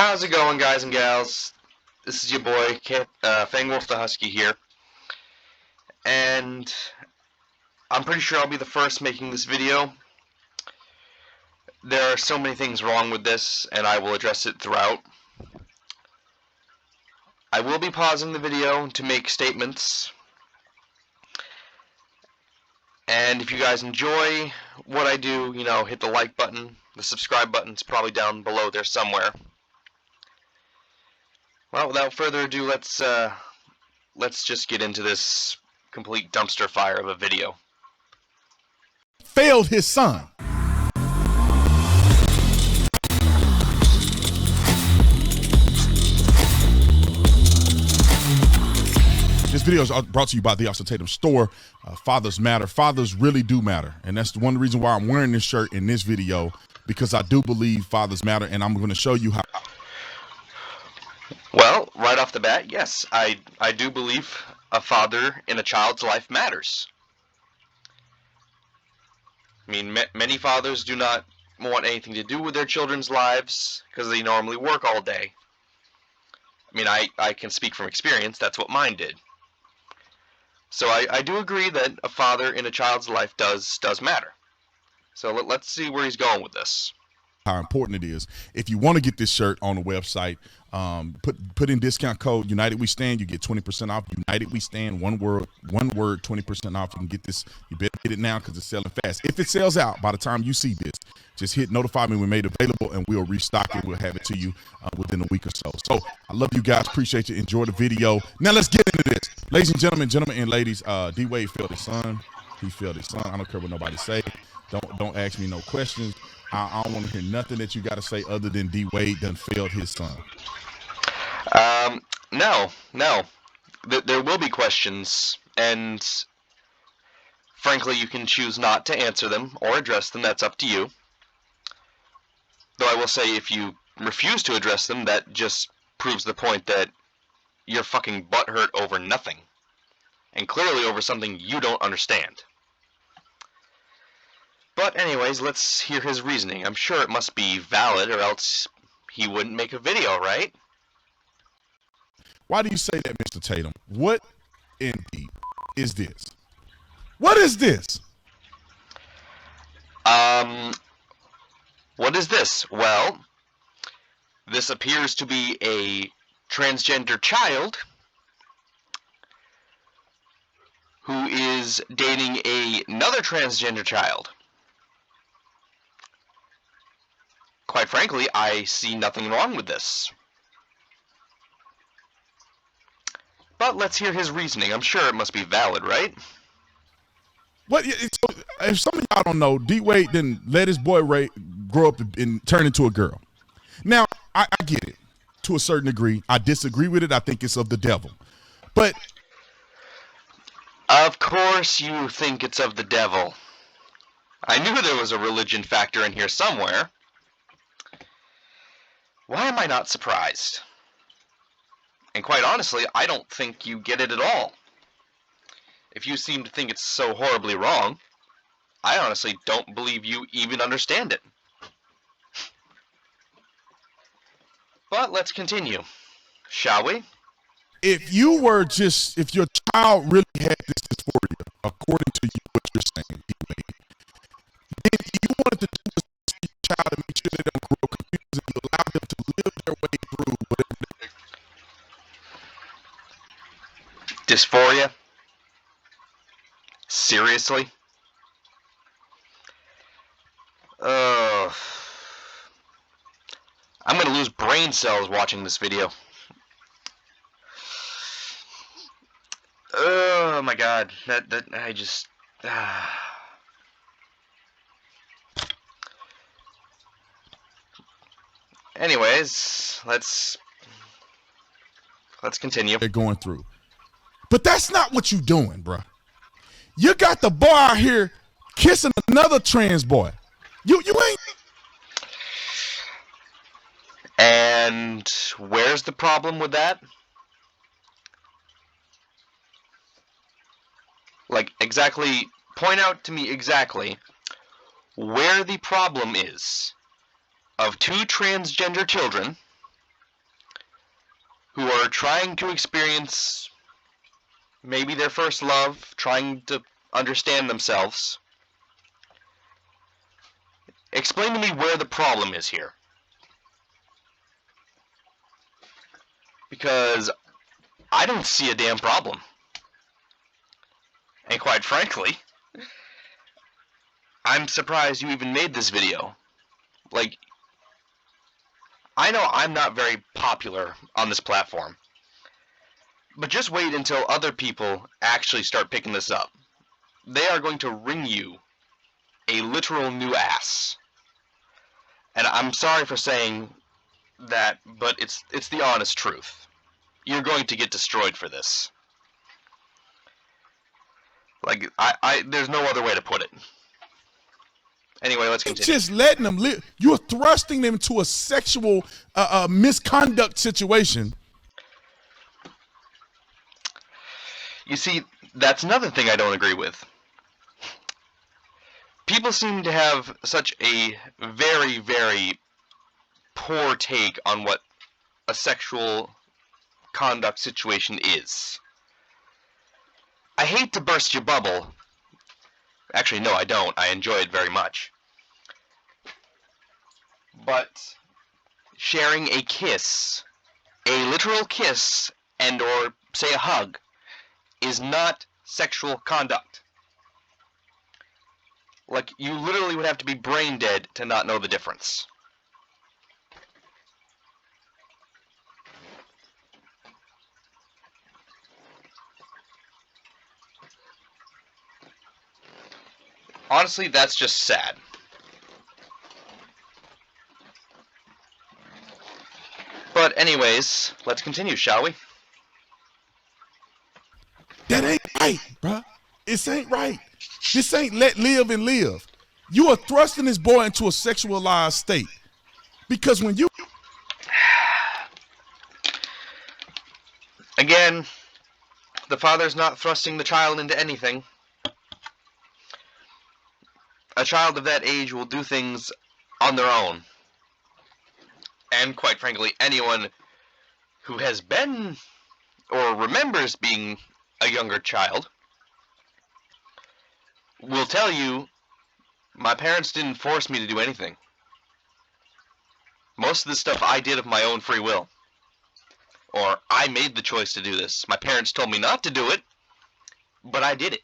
How's it going, guys and gals? This is your boy, Fangwolf the Husky here, and I'm pretty sure I'll be the first making this video. There are so many things wrong with this, and I will address it throughout. I will be pausing the video to make statements, and if you guys enjoy what I do, hit the like button. The subscribe button's probably down below there somewhere. Well, without further ado, let's just get into this complete dumpster fire of a video. Failed his son. This video is brought to you by the Officer Tatum store. Fathers matter. Fathers really do matter. And that's one reason why I'm wearing this shirt in this video, because I do believe fathers matter, and I'm going to show you how. Well, right off the bat, yes, I do believe a father in a child's life matters. I mean, many fathers do not want anything to do with their children's lives because they normally work all day. I mean, I can speak from experience. That's what mine did. So I do agree that a father in a child's life does matter. So let's see where he's going with this. How important it is. If you want to get this shirt on the website, put in discount code United We Stand. You get 20% off. United We Stand, one word, 20% off. You can get this. You better get it now because it's selling fast. If it sells out by the time you see this, just hit notify me when made available, and we'll restock it. We'll have it to you within a week or so. So I love you guys. Appreciate you. Enjoy the video. Now let's get into this, ladies and gentlemen, and ladies. D Wade failed his son. He failed his son. I don't care what nobody say. Don't ask me no questions. I don't want to hear nothing that you got to say other than D Wade done failed his son. No. There will be questions, and frankly, you can choose not to answer them or address them. That's up to you. Though I will say, if you refuse to address them, that just proves the point that you're fucking butthurt over nothing, and clearly over something you don't understand. But anyways, let's hear his reasoning. I'm sure it must be valid, or else he wouldn't make a video, right? Why do you say that, Mr. Tatum? What indeed is this? What is this? What is this? Well, this appears to be a transgender child who is dating another transgender child. Quite frankly, I see nothing wrong with this. But let's hear his reasoning. I'm sure it must be valid, right? What? So, if some of y'all don't know, D Wade didn't let his boy Ray grow up and turn into a girl. Now, I get it to a certain degree. I disagree with it. I think it's of the devil. But of course you think it's of the devil. I knew there was a religion factor in here somewhere. Why am I not surprised? And quite honestly, I don't think you get it at all. If you seem to think it's so horribly wrong, I honestly don't believe you even understand it. But let's continue, shall we? If your child really had this dysphoria, according to you, what you're saying, D Wade, then you wanted to do was teach your child to make sure they don't grow confused, and you allow them to live their way through whatever. Dysphoria? Seriously? I'm gonna lose brain cells watching this video. Oh my god, I just... Anyways, let's continue. They're going through. But that's not what you doing, bruh. You got the boy out here kissing another trans boy. You ain't. And where's the problem with that? Like, exactly, point out to me exactly where the problem is of two transgender children who are trying to experience maybe their first love, trying to understand themselves. Explain to me where the problem is here. Because I don't see a damn problem. And quite frankly, I'm surprised you even made this video. Like, I know I'm not very popular on this platform, but just wait until other people actually start picking this up. They are going to wring you a literal new ass. And I'm sorry for saying that, but it's the honest truth. You're going to get destroyed for this. Like, there's no other way to put it. Anyway, let's continue. Just letting them live. You're thrusting them into a sexual misconduct situation. You see, that's another thing I don't agree with. People seem to have such a very, very poor take on what a sexual conduct situation is. I hate to burst your bubble. Actually, no, I don't. I enjoy it very much. But sharing a kiss, a literal kiss, and or say a hug, is not sexual conduct. Like, you literally would have to be brain dead to not know the difference. Honestly, that's just sad. But anyways, let's continue, shall we? That ain't right, bruh. This ain't right. This ain't let live and live. You are thrusting this boy into a sexualized state. Because when you... Again, the father's not thrusting the child into anything. A child of that age will do things on their own. And quite frankly, anyone who has been or remembers being a younger child will tell you, my parents didn't force me to do anything. Most of this stuff I did of my own free will. Or, I made the choice to do this. My parents told me not to do it, but I did it.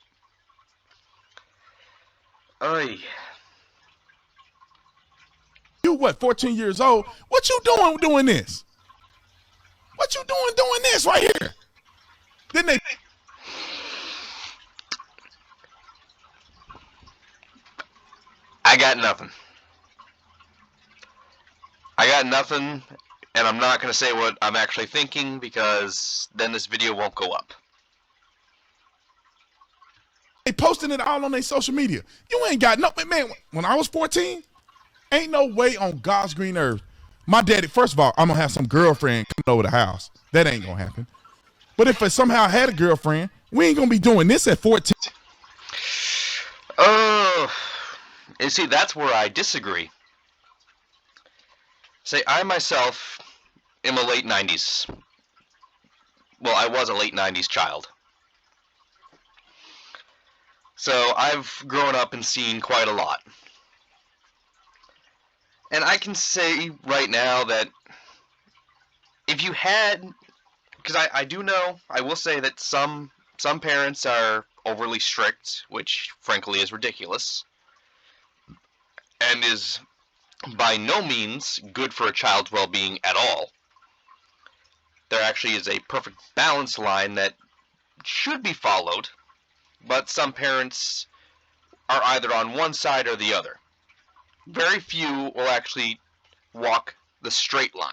Oy. You what, 14 years old? What you doing this? What you doing this right here? Then they... I got nothing. I got nothing, and I'm not going to say what I'm actually thinking because then this video won't go up. They posting it all on their social media. You ain't got no... Man, when I was 14, ain't no way on God's green earth. My daddy, first of all, I'm going to have some girlfriend coming over the house. That ain't going to happen. But if I somehow had a girlfriend, we ain't going to be doing this at 14. Oh, and see, that's where I disagree. Say, I myself am a late 90s. Well, I was a late 90s child. So I've grown up and seen quite a lot. And I can say right now that if you had, because I do know, I will say that some parents are overly strict, which frankly is ridiculous, and is by no means good for a child's well-being at all. There actually is a perfect balance line that should be followed, but some parents are either on one side or the other. Very few will actually walk the straight line.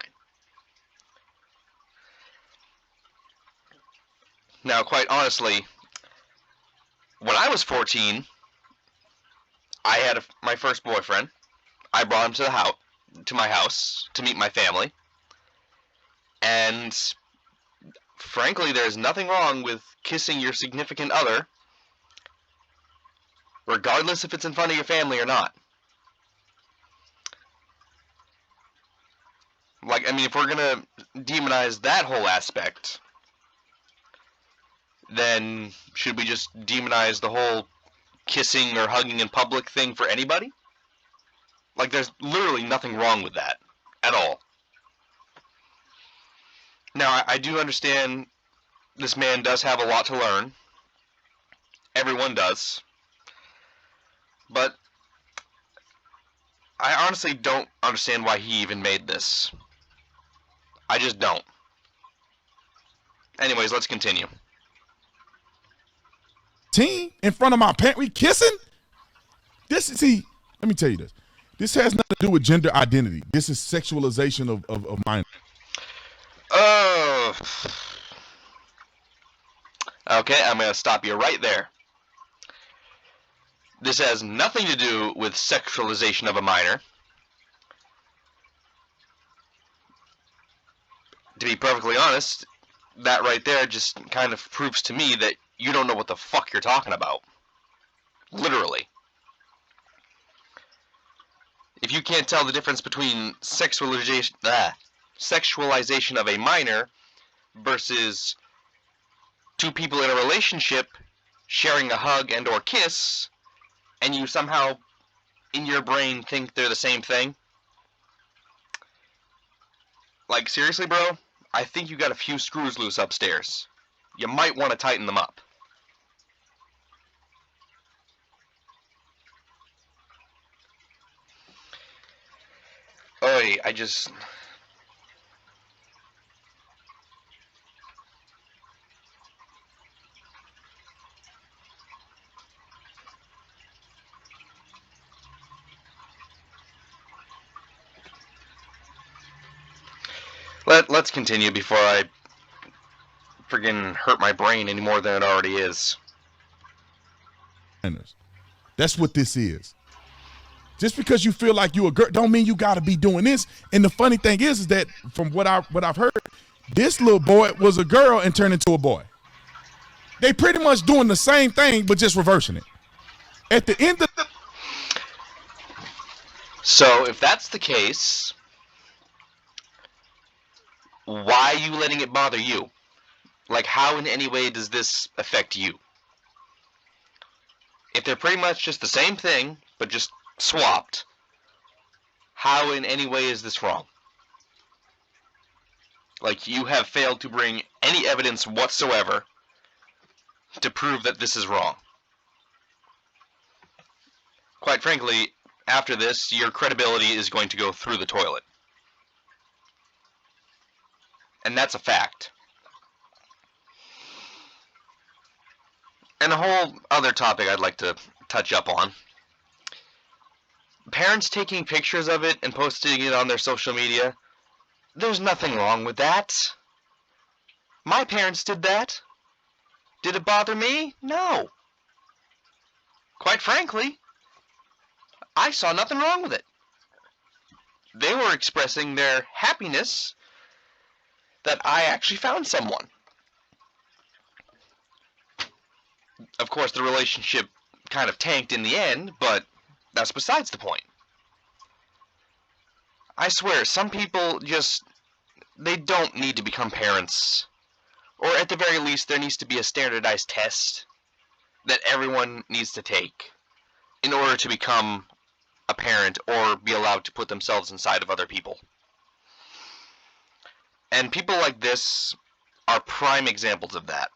Now, quite honestly, when I was 14, I had my first boyfriend. I brought him to my house to meet my family. And frankly, there's nothing wrong with kissing your significant other, regardless if it's in front of your family or not. Like, I mean, if we're gonna demonize that whole aspect, then should we just demonize the whole kissing or hugging in public thing for anybody? Like, there's literally nothing wrong with that at all. Now, I do understand this man does have a lot to learn. Everyone does. But I honestly don't understand why he even made this. I just don't. Anyways, let's continue. Team in front of my parent, we kissing? See, let me tell you this. This has nothing to do with gender identity. This is sexualization of minors. Oh. Okay, I'm going to stop you right there. This has nothing to do with sexualization of a minor. To be perfectly honest, that right there just kind of proves to me that you don't know what the fuck you're talking about. Literally. If you can't tell the difference between sexualization of a minor versus two people in a relationship sharing a hug and or kiss, and you somehow in your brain think they're the same thing, like seriously, bro, I think you got a few screws loose upstairs. You might want to tighten them up. Oy, I just... Let's continue before I friggin' hurt my brain any more than it already is. That's what this is. Just because you feel like you a girl don't mean you got to be doing this. And the funny thing is that from what I've heard, this little boy was a girl and turned into a boy. They pretty much doing the same thing but just reversing it. At the end of the... So if that's the case, why are you letting it bother you? Like, how in any way does this affect you? If they're pretty much just the same thing, but just swapped, how in any way is this wrong? Like, you have failed to bring any evidence whatsoever to prove that this is wrong. Quite frankly, after this, your credibility is going to go through the toilet. And that's a fact. And a whole other topic I'd like to touch up on. Parents taking pictures of it and posting it on their social media, there's nothing wrong with that. My parents did that. Did it bother me? No. Quite frankly, I saw nothing wrong with it. They were expressing their happiness that I actually found someone. Of course, the relationship kind of tanked in the end, but that's besides the point. I swear, some people just, they don't need to become parents. Or at the very least, there needs to be a standardized test that everyone needs to take in order to become a parent or be allowed to put themselves inside of other people. And people like this are prime examples of that.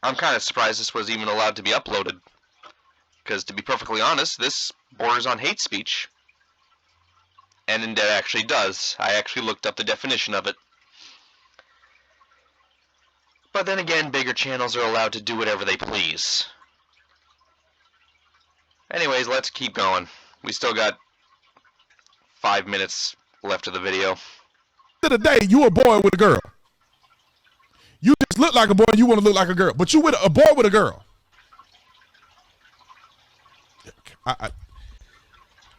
I'm kind of surprised this was even allowed to be uploaded. Because to be perfectly honest, this borders on hate speech. And it actually does. I actually looked up the definition of it. But then again, bigger channels are allowed to do whatever they please. Anyways, let's keep going. We still got 5 minutes left of the video. Of the day, you a boy with a girl. You just look like a boy and you want to look like a girl. But you with a boy with a girl.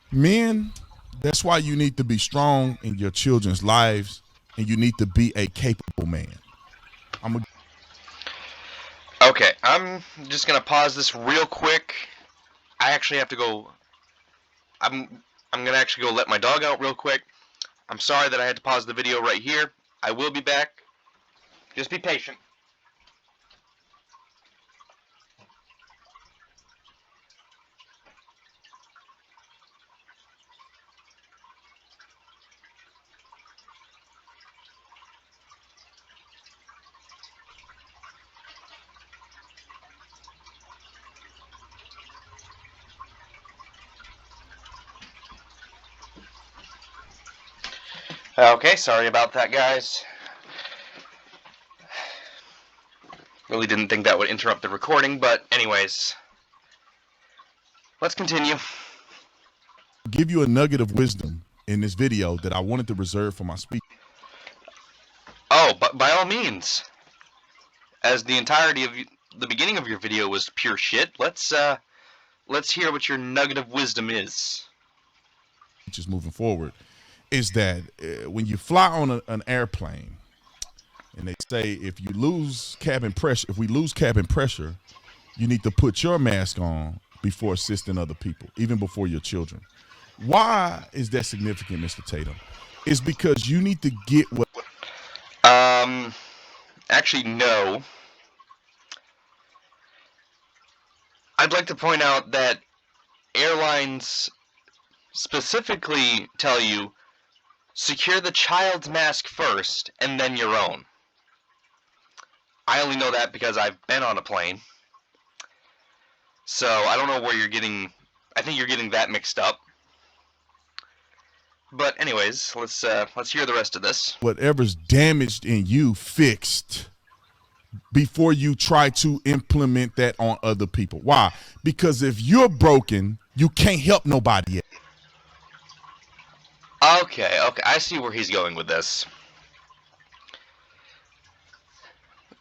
Men, that's why you need to be strong in your children's lives and you need to be a capable man. Okay, I'm just going to pause this real quick. I actually have to go. I'm I'm gonna actually go let my dog out real quick. I'm sorry that I had to pause the video right here. I will be back. Just be patient. Okay, sorry about that, guys. Really didn't think that would interrupt the recording, but anyways, let's continue. Give you a nugget of wisdom in this video that I wanted to reserve for my speech. Oh, but by all means, as the entirety of the beginning of your video was pure shit, let's hear what your nugget of wisdom is. Just moving forward, is that when you fly on an airplane, and they say if we lose cabin pressure, you need to put your mask on before assisting other people, even before your children. Why is that significant, Mr. Tatum? It's because you need to get what. Actually, no. I'd like to point out that airlines specifically tell you secure the child's mask first and then your own. I only know that because I've been on a plane. So I don't know where you're getting. I think you're getting that mixed up. But anyways, let's hear the rest of this. Whatever's damaged in you fixed before you try to implement that on other people. Why? Because if you're broken, you can't help nobody else. Okay, I see where he's going with this.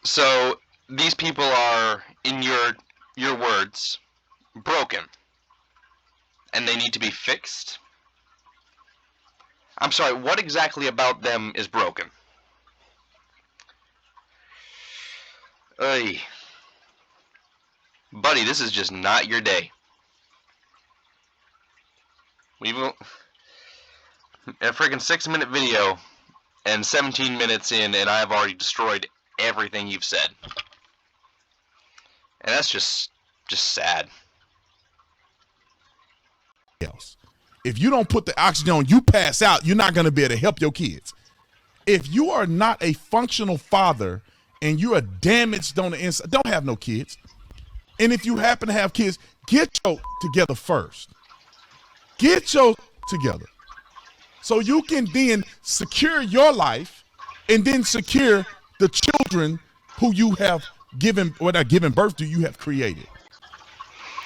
So these people are, in your words, broken, and they need to be fixed. I'm sorry, what exactly about them is broken? Ay. Buddy, this is just not your day. We've a freaking 6-minute video and 17 minutes in, and I have already destroyed everything you've said. And that's just sad. Else. If you don't put the oxygen on, you pass out, you're not going to be able to help your kids. If you are not a functional father and you are damaged on the inside, don't have no kids. And if you happen to have kids, get your together first. Get your together. So you can then secure your life and then secure the children who you have given, or not given birth to, you have created.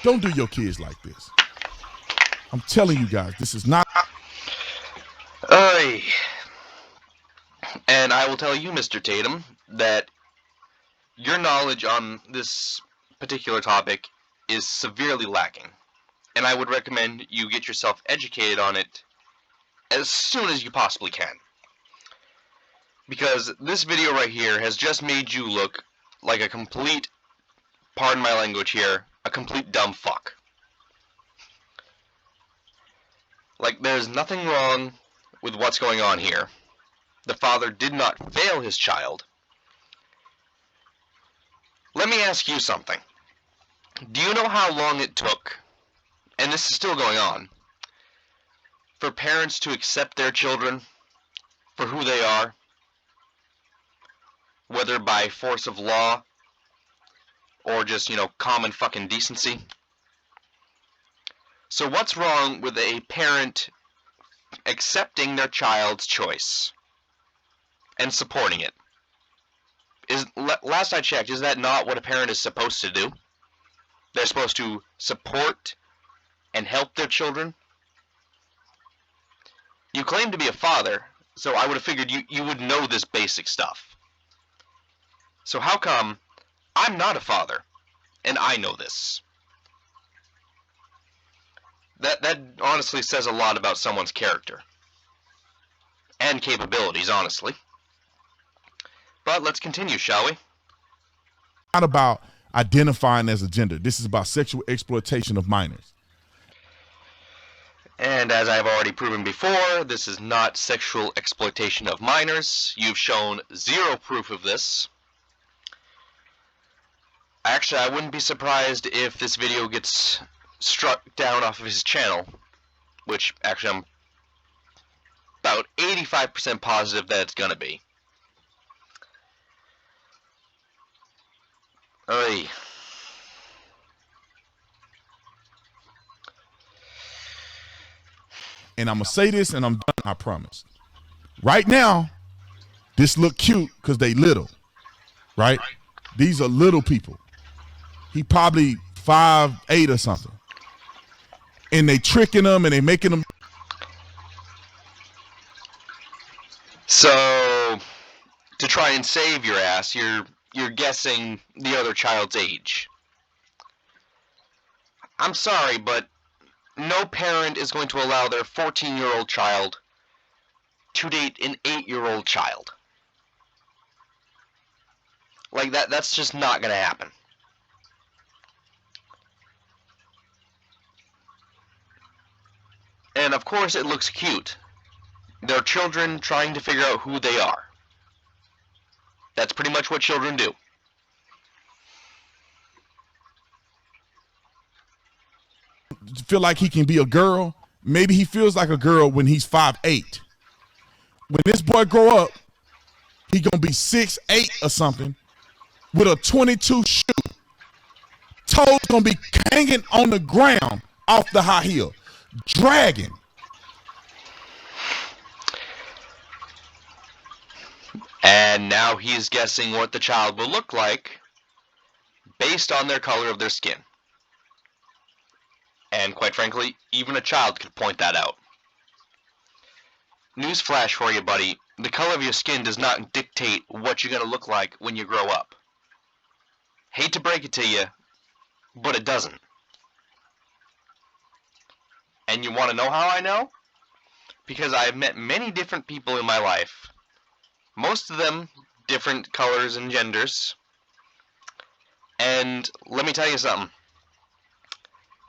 Don't do your kids like this. I'm telling you guys, this is not. And I will tell you, Mr. Tatum, that your knowledge on this particular topic is severely lacking. And I would recommend you get yourself educated on it as soon as you possibly can. Because this video right here has just made you look like a complete, pardon my language here, a complete dumb fuck. Like, there's nothing wrong with what's going on here. The father did not fail his child. Let me ask you something. Do you know how long it took, and this is still going on, for parents to accept their children for who they are, whether by force of law or just, common fucking decency? So what's wrong with a parent accepting their child's choice and supporting it? Last I checked, is that not what a parent is supposed to do? They're supposed to support and help their children? You claim to be a father, so I would have figured you would know this basic stuff. So how come I'm not a father, and I know this? That honestly says a lot about someone's character. And capabilities, honestly. But let's continue, shall we? Not about identifying as a gender. This is about sexual exploitation of minors. And And as I've already proven before, this is not sexual exploitation of minors. You've shown zero proof of this. Actually, I wouldn't be surprised if this video gets struck down off of his channel, which actually I'm about 85% positive that it's gonna be. Oy. And I'm gonna say this, and I'm done. I promise. Right now, this look cute because they little, right? These are little people. He probably 5'8" or something, and they tricking them and they making them. So, to try and save your ass, you're guessing the other child's age. I'm sorry, but no parent is going to allow their 14-year-old child to date an 8-year-old child. Like that's just not gonna happen. And of course it looks cute. They're children trying to figure out who they are. That's pretty much what children do. Feel like he can be a girl. Maybe he feels like a girl when he's 5'8". When this boy grow up, he gonna be 6'8" or something with a 22 shoe. Toes gonna be hanging on the ground off the high heel, dragging. And now he's guessing what the child will look like based on their color of their skin. And quite frankly, even a child could point that out. Newsflash for you, buddy. The color of your skin does not dictate what you're going to look like when you grow up. Hate to break it to you, but it doesn't. And you want to know how I know? Because I've met many different people in my life. Most of them different colors and genders. And let me tell you something.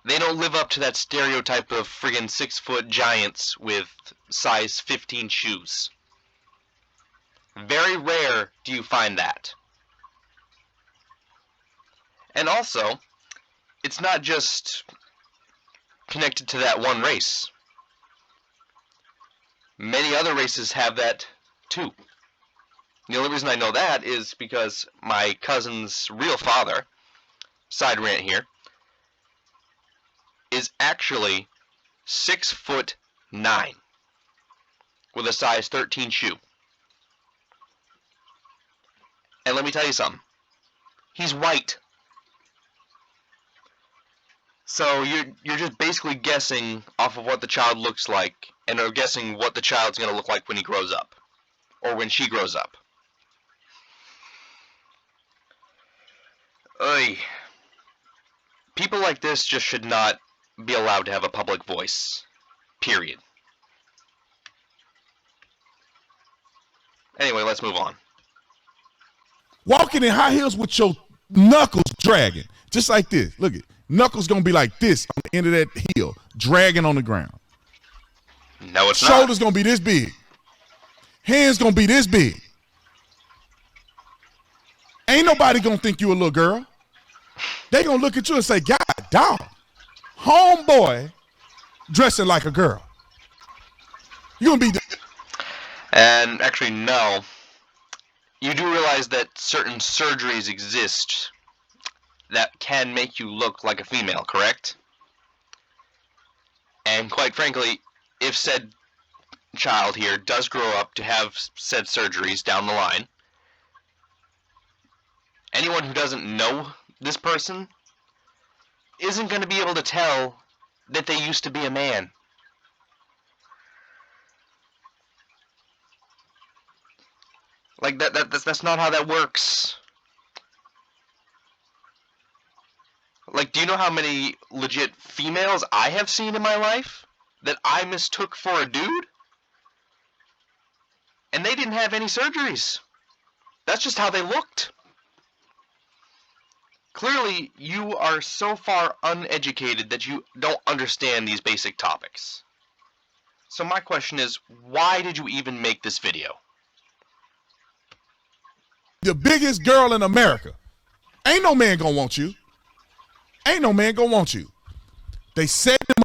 They don't live up to that stereotype of friggin' 6-foot giants with size 15 shoes. Very rare do you find that. And also, it's not just connected to that one race. Many other races have that too. The only reason I know that is because my cousin's real father, side rant here, is actually 6'9" with a size 13 shoe. And let me tell you something. He's white. So you're just basically guessing off of what the child looks like, and are guessing what the child's gonna look like when he grows up, or when she grows up. Oy. People like this just should not be allowed to have a public voice. Period. Anyway, let's move on. Walking in high heels with your knuckles dragging, just like this. Look at knuckles gonna be like this on the end of that heel, dragging on the ground. No, it's not. Shoulders gonna be this big. Hands gonna be this big. Ain't nobody gonna think you a little girl. They gonna look at you and say, God, dog, homeboy dressing like a girl. You gonna be. And actually, no. You do realize that certain surgeries exist that can make you look like a female, correct? And quite frankly, if said child here does grow up to have said surgeries down the line, anyone who doesn't know this person isn't going to be able to tell that they used to be a man. Like that's not how that works. Like, do you know how many legit females I have seen in my life that I mistook for a dude? And they didn't have any surgeries. That's just how they looked. Clearly, you are so far uneducated that you don't understand these basic topics. So my question is, why did you even make this video? The biggest girl in America. Ain't no man gonna want you. Ain't no man gonna want you. They said